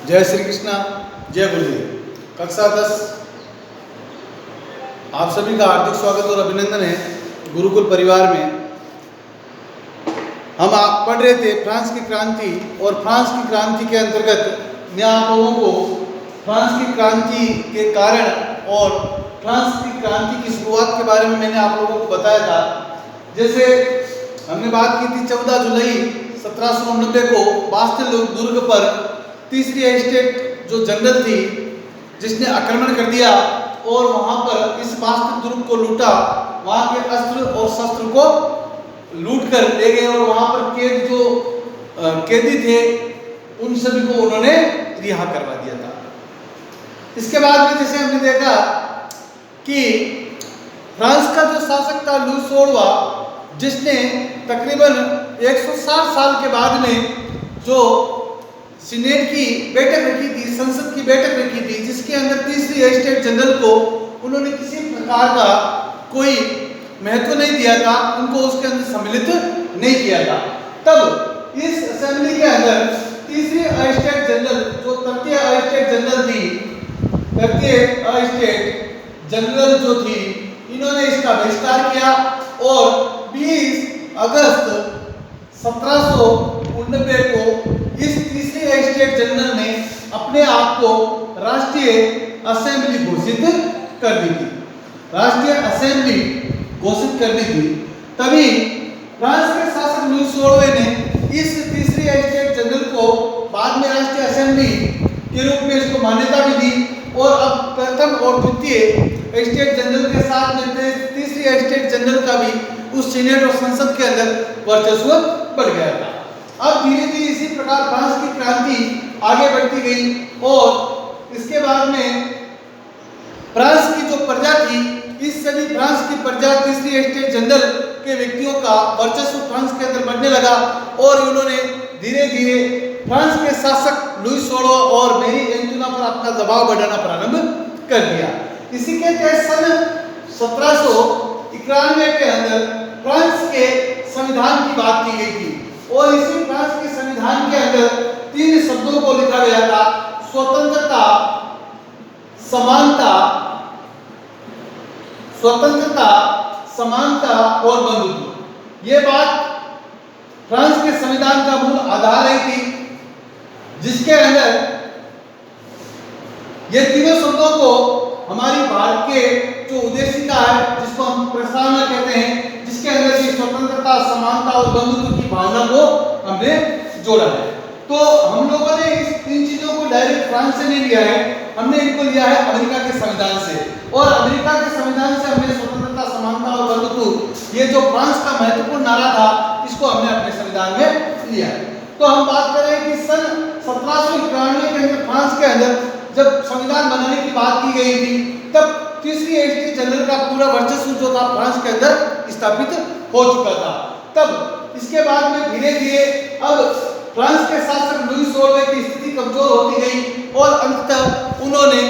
जय श्री कृष्णा, जय गुरुदेव। कक्षा 10 आप सभी का हार्दिक स्वागत और अभिनंदन है गुरुकुल परिवार में। हम आप पढ़ रहे थे फ्रांस की क्रांति, और फ्रांस की क्रांति के अंतर्गत मैं आप लोगों को फ्रांस की क्रांति के कारण और फ्रांस की क्रांति की शुरुआत के बारे में मैंने आप लोगों को बताया था। जैसे हमने बात की थी 14 जुलाई 1790 को बास्तिल दुर्ग पर तीसरी एस्टेट जो जनरल थी जिसने आक्रमण कर दिया और वहां पर इस बास्तिल दुर्ग को लूटा। वहां के अस्त्र और शस्त्र को लूट कर ले गए और वहां पर कैद जो कैदी थे उन सभी को उन्होंने रिहा करवा दिया था। इसके बाद में जैसे हमने देखा कि फ्रांस का जो शासक था लुई 16वां, जिसने तकरीबन 160 साल के बाद में जो सीनेट की बैठक रखी थी, संसद की बैठक रखी थी, जिसके अंदर तीसरी एस्टेट जनरल को उन्होंने किसी प्रकार का कोई महत्व नहीं दिया था, उनको उसके अंदर सम्मिलित नहीं किया था। तब इस असेंबली के अंदर तीसरी एस्टेट जनरल जो तृतीय एस्टेट जनरल थी, तृतीय एस्टेट जनरल जो थी, इन्होंने इसका बहिष्कार किया और 20 अगस्त 1790 को इस तीसरी एस्टेट जनरल ने अपने आप को राष्ट्रीय असेंबली घोषित कर दी थी। राष्ट्रीय असेंबली घोषित कर दी थी। तभी फ्रांस के शासक लुई 16वें ने इस तीसरी एस्टेट जनरल को बाद में राष्ट्रीय असेंबली के रूप में इसको मान्यता भी दी और अब प्रथम और द्वितीय एस्टेट जनरल के साथ में तीसरी एस्टेट जनरल का भी उस सीनेट और संसद के अंदर वर्चस्व बढ़ गया था। अब धीरे धीरे इसी प्रकार फ्रांस की क्रांति आगे बढ़ती गई और इसके बाद में फ्रांस की जो प्रजा थी, इस सभी फ्रांस की प्रजा तीसरी एस्टेट जनरल के व्यक्तियों का वर्चस्व फ्रांस के अंदर बढ़ने लगा और उन्होंने धीरे धीरे फ्रांस के शासक लुई 16 और मैरी एंटोना पर अपना दबाव बढ़ाना प्रारंभ कर दिया। इसी के तहत सन 1791 के अंदर फ्रांस के संविधान की बात की गई थी और इसी फ्रांस के संविधान के अंदर 3 शब्दों को लिखा गया था: स्वतंत्रता, समानता, स्वतंत्रता, समानता और बंधुत्व। ये बात फ्रांस के संविधान का मूल आधार रही थी, जिसके अंदर ये तीनों शब्दों को हमारी भारत के जो उद्देशिका है, जिसको हम प्रस्तावना कहते हैं, जिसके अंदर ये स्वतंत्रता, समानता और बंधुत्व की भावना को हमने जोड़ा है। तो हम लोगों ने इस 3 चीजों को डायरेक्ट फ्रांस से नहीं लिया है, हमने इनको लिया है अमेरिका के संविधान से और अमेरिका के संविधान से हमने स्वतंत्रता, समानता और बंधुत्व, ये जो फ्रांस का महत्वपूर्ण नारा था, इसको हमने अपने संविधान में लिया है। तो हम बात कर रहे हैं कि सन 1791 के अंदर फ्रांस के अंदर जब संविधान बनाने की बात की गई थी, तब तीसरी एस्टेट जनरल का पूरा वर्चस्व जो था फ्रांस के अंदर स्थापित हो चुका था। तब इसके बाद में धीरे धीरे अब फ्रांस के शासक लुई 16वें की स्थिति कमजोर होती गई और अंततः उन्होंने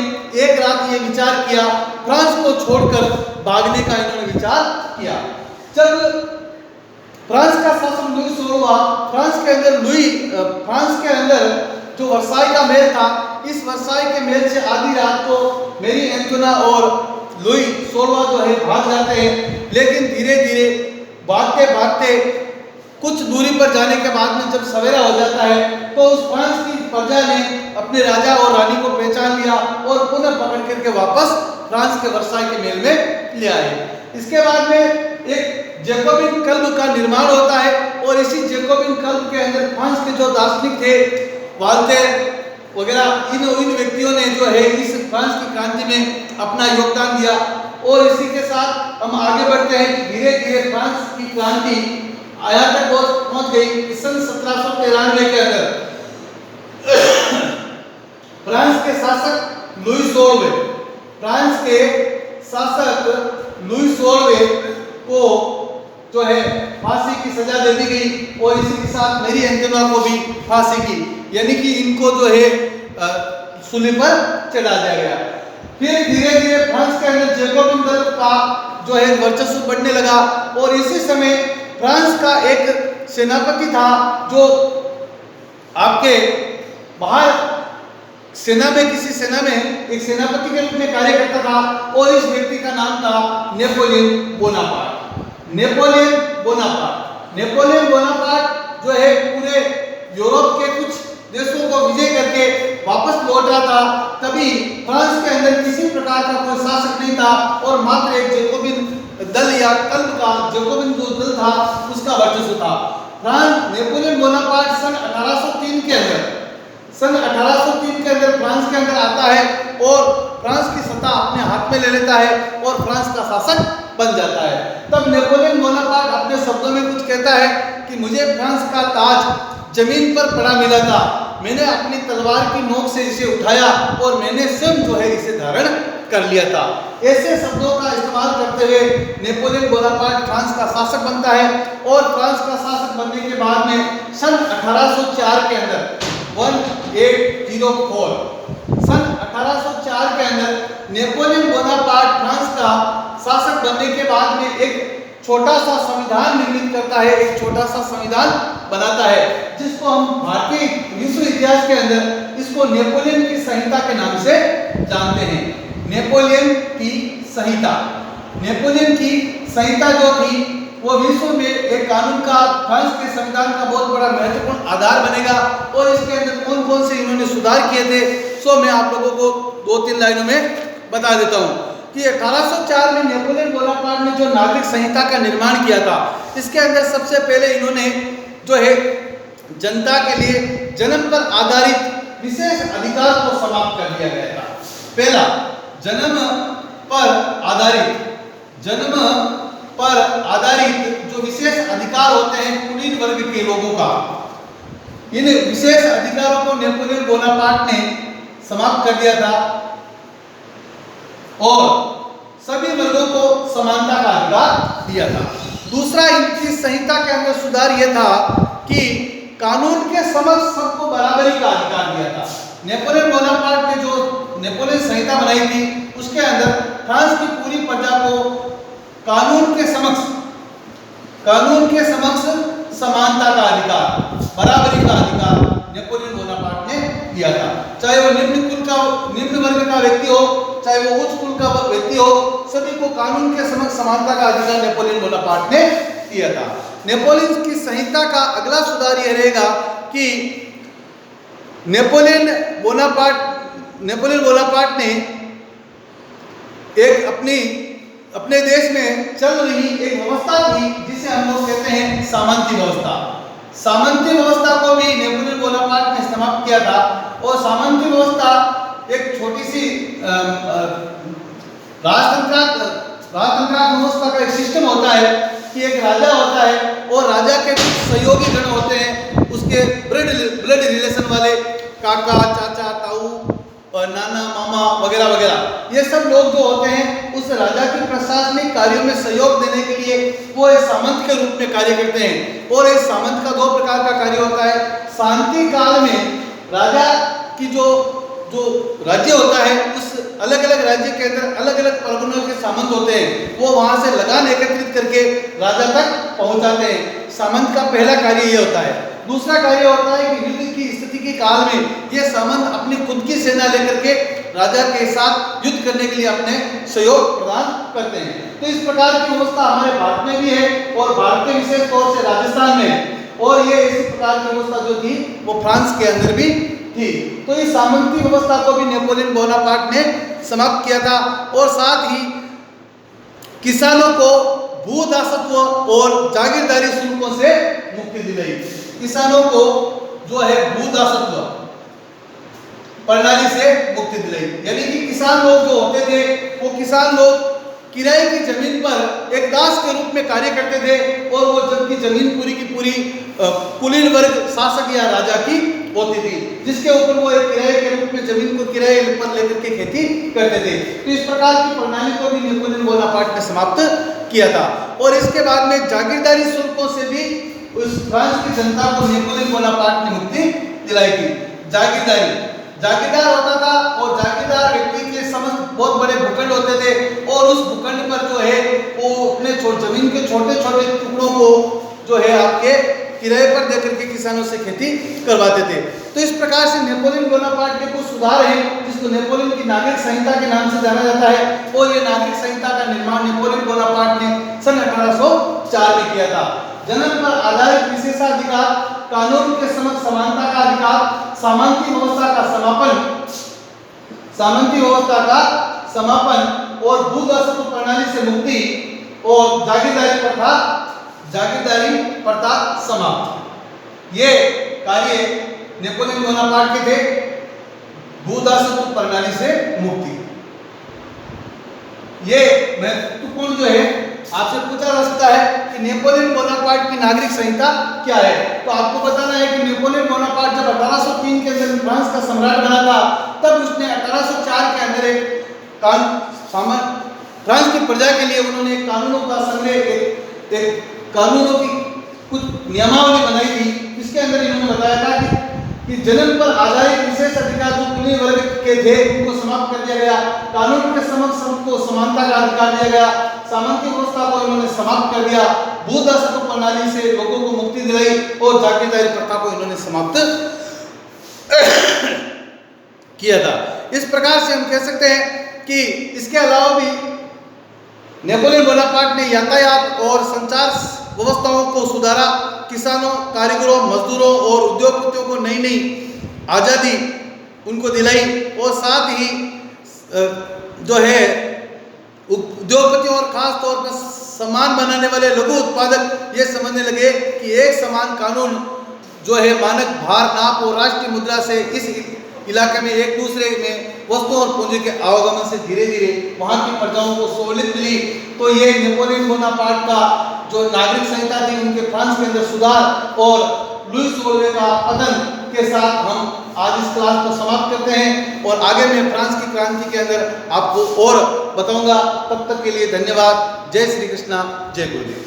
एक रात ये विचार किया, फ्रांस को छोड़कर भागने का इन्होंने विचार किया। जब फ्रांस का शासक लुई 16वां फ्रांस के अंदर जो वर्साई का महल था, इस वर्साई के महल से आधी रात को मैरी एंटोना और लुई 16वां जो है भाग जाते हैं। लेकिन धीरे धीरे भागते भागते कुछ दूरी पर जाने के बाद में जब सवेरा हो जाता है तो उस फ्रांस की प्रजा ने अपने राजा और रानी को पहचान लिया और पुनः पकड़ करके वापस फ्रांस के वर्साई के महल में ले आए। इसके बाद में एक जैकोबिन क्लब का निर्माण होता है और इसी जैकोबिन क्लब के अंदर फ्रांस के जो दार्शनिक थे, वॉल्टेयर वगैरह, इन व्यक्तियों ने जो है इस फ्रांस की क्रांति में अपना योगदान दिया। और इसी के साथ हम आगे बढ़ते हैं कि धीरे धीरे फ्रांस की क्रांति यहाँ तक पहुंच गई। सन 1793 के अंदर फ्रांस के शासक लुई 16वें, फ्रांस के शासक लुई 16वें को जो है फांसी की सजा दे दी गई और इसी के साथ मैरी एंटोना को भी फांसी की, यानी कि इनको जो है सूली पर चढ़ा दिया गया। फिर धीरे धीरे फ्रांस के अंदर जैकोबिन दल का जो है वर्चस्व बढ़ने लगा और इसी समय फ्रांस का एक सेनापति था जो आपके बाहर सेना में, किसी सेना में एक सेनापति के रूप में कार्य करता था और इस व्यक्ति का नाम था Napoleon Bonaparte. Napoleon Bonaparte, Napoleon Bonaparte जो है पूरे यूरोप के कुछ देशों को विजय करके वापस लौट रहा था। तभी फ्रांस के अंदर किसी प्रकार का कोई शासक नहीं था और मात्र एक जैकोबिन दल या कल्ब का जैकोबिन जो दल था उसका वर्चस्व था। फ्रांस, नेपोलियन बोनापार्ट सन 1803 के अंदर फ्रांस के अंदर आता है और फ्रांस की सत्ता अपने हाथ में ले लेता है और फ्रांस का शासक बन जाता है। तब नेपोलियन बोनापार्ट अपने शब्दों में कुछ कहता है कि मुझे फ्रांस का ताज जमीन पर पड़ा मिला था, मैंने अपनी तलवार की नोक से इसे उठाया और मैंने स्वयं जो है इसे धारण कर लिया था। ऐसे शब्दों का इस्तेमाल करते हुए नेपोलियन बोनापार्ट फ्रांस का शासक बनता है और फ्रांस का शासक बनने के बाद में सन 1804 के अंदर 1804 सन 1804 के अंदर नेपोलियन बोनापार्ट फ्रांस का शासक बनने के बाद में एक छोटा सा संविधान निर्मित करता है, एक छोटा सा संविधान बनाता है जिसको हम भारतीय विश्व इतिहास के अंदर इसको नेपोलियन की संहिता के नाम से जानते हैं। नेपोलियन की संहिता, नेपोलियन की संहिता जो थी वो विश्व में एक कानून का, फ्रांस के संविधान का बहुत बड़ा महत्वपूर्ण आधार बनेगा। और इसके अंदर कौन कौन से इन्होंने सुधार किए थे सो मैं आप लोगों को 2-3 लाइनों में बता देता हूँ कि 1804 में नेपोलियन बोनापार्ट ने जो नागरिक संहिता का निर्माण किया था, इसके अंदर सबसे पहले इन्होंने जो है जनता के लिए जन्म पर आधारित विशेष अधिकार को समाप्त कर दिया गया था। पहला, जन्म पर आधारित जो विशेष अधिकार होते हैं कुलीन वर्ग के लोगों का, इन विशेष अधिकारों को नेपोलियन बोनापार्ट ने समाप्त कर दिया था और सभी वर्गों को समानता का अधिकार दिया था। दूसरा, इनकी संहिता के अंदर सुधार यह था कि कानून के समक्ष सबको बराबरी का अधिकार दिया था। नेपोलियन बोनापार्ट ने जो नेपोलियन संहिता बनाई थी उसके अंदर फ्रांस की पूरी प्रजा को कानून के समक्ष समानता का अधिकार, बराबरी का अधिकार नेपोलियन बोनापार्ट ने दिया था। चाहे वो निम्न वर्ग का व्यक्ति हो, चाहे वो उच्च कुल का व्यक्ति हो, सभी को कानून के समक्ष समानता का अधिकार नेपोलियन बोनापार्ट ने दिया था। नेपोलियन की संहिता का अगला सुधार यह रहेगा कि नेपोलियन बोनापार्ट ने एक अपने देश में चल रही एक व्यवस्था थी जिसे हम लोग कहते हैं सामंती व्यवस्था। सामंती व्यवस्था को भी नेपोलियन बोनापार्ट ने समाप्त किया था और सामंती व्यवस्था एक छोटी सी राजतंत्रात्मक व्यवस्था का एक सिस्टम होता है कि एक राजा होता है और राजा के कुछ सहयोगी गण होते हैं, उसके ब्लड रिलेशन वाले काका, चाचा, ताऊ, नाना, मामा वगैरह वगैरह, ये सब लोग जो होते हैं उस राजा की प्रशासनिक कार्यों में सहयोग देने के लिए वो एक सामंत के रूप में कार्य करते हैं। और इस सामंत का 2 प्रकार का कार्य होता है। शांति काल में राजा की जो राज्य होता है उस अलग अलग राज्य के अंदर अलग अलग परगनों के सामंत होते हैं, वो वहां से लगान एकत्रित करके राजा तक पहुंचाते हैं। सामंत का पहला कार्य ये होता है। दूसरा कार्य होता है कि युद्ध की स्थिति के काल में ये सामंत अपनी खुद की सेना लेकर के राजा के साथ युद्ध करने के लिए अपने सहयोग प्रदान करते हैं। तो इस प्रकार की व्यवस्था हमारे भारत में भी है और भारत में विशेष तौर से राजस्थान में, और ये इसी प्रकार की व्यवस्था जो थी वो फ्रांस के अंदर भी थी। तो इस सामंती व्यवस्था को भी नेपोलियन बोनापार्ट ने समाप्त किया था और साथ ही किसानों को भूदासत्व और जागीरदारी शुल्कों से मुक्ति दिलाई। किसानों को जो है भूदासत्व प्रणाली से मुक्ति दिलाई, यानी कि किसान लोग जो होते थे वो किसान लोग किराए की जमीन पर एक दास के रूप में कार्य करते थे और वो जबकि जमीन पूरी की पूरी कुलीन वर्ग शासक या राजा की होती थी, जिसके ऊपर वो एक किराए के रूप में जमीन को किराए पर लेकर के खेती करते थे। तो इस प्रकार की प्रणाली को भी नेपोलियन बोनापार्ट ने समाप्त किया था। और इसके बाद में जागीरदारी शुल्कों से भी उस फ्रांस की जनता को नेपोलियन बोनापार्ट ने मुक्ति दिलाई थी। जागीरदार होता था और जागीरदार व्यक्ति के समस्त बहुत बड़े भूखंड होते थे और उस भूखंड पर जो है वो अपने जमीन के छोटे छोटे टुकड़ों को जो है आपके किराए पर देकर के किसानों से खेती करवाते थे। तो इस प्रकार से नेपोलियन बोनापार्ट के कुछ सुधार हैं जिसको नेपोलियन की नागरिक संहिता के नाम से जाना जाता है, और ये नागरिक संहिता का निर्माण नेपोलियन बोनापार्ट ने सन 1804 में किया था। जन्म पर आधारित विशेषाधिकार, कानून के समक्ष समानता का अधिकार, सामंती व्यवस्था का समापन और भूदासत्व प्रणाली से मुक्ति और जागीरदारी प्रथा समाप्त। ये कार्य नेपोलियन बोनापार्ट के थे। भूदासत्व प्रणाली से मुक्ति, ये महत्वपूर्ण जो है आपसे पूछा जा सकता है कि नेपोलियन बोनापार्ट की नागरिक संहिता क्या है। तो आपको बताना है कि नेपोलियन बोनापार्ट जब 1803 के अंदर फ्रांस का सम्राट बना था, तब उसने 1804 के अंदर एक फ्रांस की प्रजा के लिए उन्होंने कानूनों का संग्रह, एक कानूनों की कुछ नियमावली बनाई थी। इसके अंदर इन्होंने बताया था कि जन्म पर आधारित विशेष अधिकार जो कुली वर्ग के थे उनको समाप्त कर दिया गया, कानून के समक्ष सबको समानता का अधिकार दिया गया, सामंती व्यवस्था को इन्होंने समाप्त कर दिया, भूदासत्व प्रणाली से लोगों को मुक्ति दिलाई और जागीरदारी प्रथा को इन्होंने समाप्त किया था। इस प्रकार से हम कह सकते हैं कि इसके अलावा भी नेपोलियन बोनापार्ट ने यातायात और संचार व्यवस्थाओं को सुधारा, किसानों, कारीगरों, मजदूरों और उद्योगपतियों को नई नई आज़ादी उनको दिलाई, और साथ ही जो है उद्योगपतियों और खास तौर पर सामान बनाने वाले लघु उत्पादक ये समझने लगे कि एक समान कानून जो है मानक भार, नाप और राष्ट्रीय मुद्रा से इस इलाके में एक दूसरे में वस्तुओं और पूंजी के आवागमन से धीरे धीरे वहाँ की प्रजाओं को सहूलियत मिली। तो ये नेपोलियन बोनापार्ट का जो नागरिक संहिता थी, उनके फ्रांस के अंदर सुधार और लुईस सोल्वे का पतन के साथ हम आज इस क्लास को समाप्त करते हैं, और आगे मैं फ्रांस की क्रांति के अंदर आपको और बताऊंगा। तब तक के लिए धन्यवाद। जय श्री कृष्णा, जय गुरुदेव।